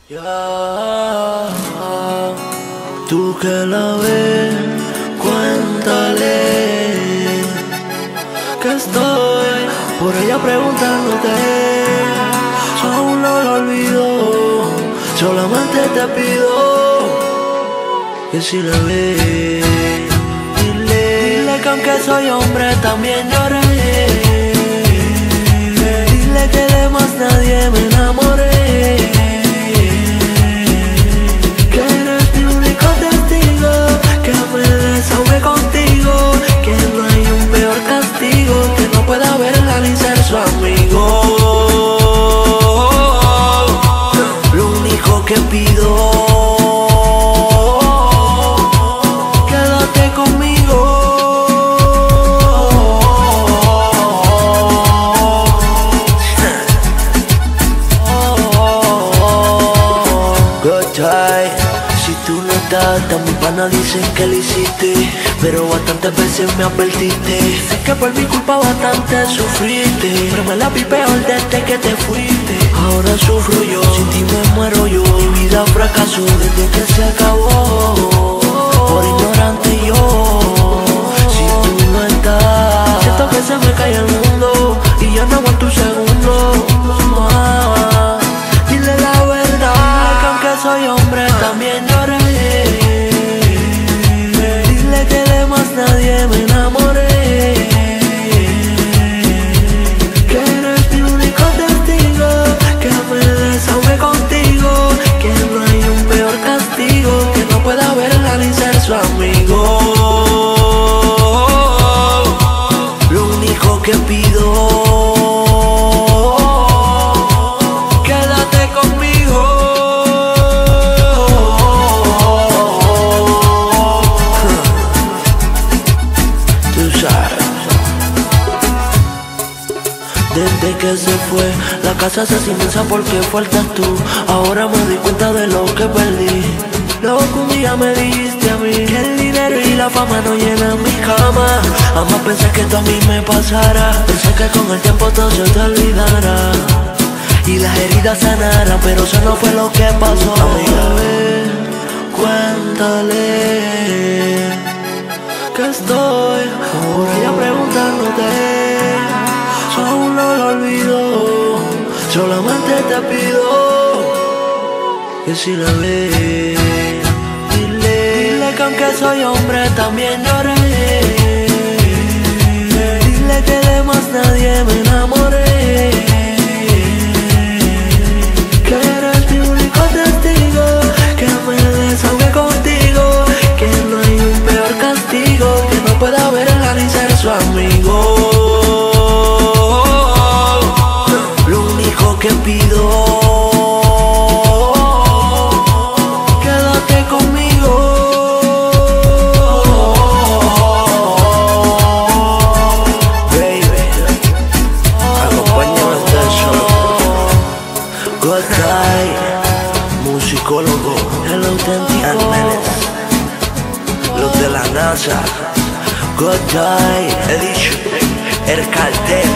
Ya, tú que la ves, cuéntale que estoy por ella preguntándote. Aún no lo olvido, solamente te pido que si la ves, dile que aunque soy hombre también lloré. Dile que de más nadie me enamoré. Su amigo, lo único que pido, quédate conmigo. Good time. Si tú no estás, mis panas dicen que lo hiciste, pero bastantes veces me advertiste. Sé que por mi culpa bastante sufriste, pero me la vi peor desde que te fuiste. Ahora sufro yo, sin ti me muero yo. Mi vida fracasó desde que se acabó, por ignorante yo. Si tú no estás, siento que se me cae el mundo y ya no aguanto un segundo. Dile la verdad, que aunque soy hombre también lloré. Dile que de más nadie me enamoré. Que eres mi único testigo, que me desahogue contigo, que no hay un peor castigo, que no pueda verla ni ser su amigo. Lo único que pido, desde que se fue, la casa se hace inmensa porque faltas tú. Ahora me doy cuenta de lo que perdí. Lo que un día me dijiste a mí, que el dinero y la fama no llenan mi cama. Jamás pensé que esto a mí me pasara. Pensé que con el tiempo todo se te olvidara y las heridas sanaran, pero eso no fue lo que pasó. Amiga, ven, cuéntale que estoy por ella preguntándote. Aún no lo olvido, solamente te pido que si la ves, dile que aunque soy hombre también lloré. Dile que de más nadie me enamoré. Que eres mi único testigo, que me desahogue contigo, que no hay un peor castigo, que no pueda verla ni ser su amigo. Que pido, quédate conmigo. Baby, acompáñame hasta el sol. Good guy, musicólogo, el auténtico, los de la NASA. Good guy, he dicho, el cartel.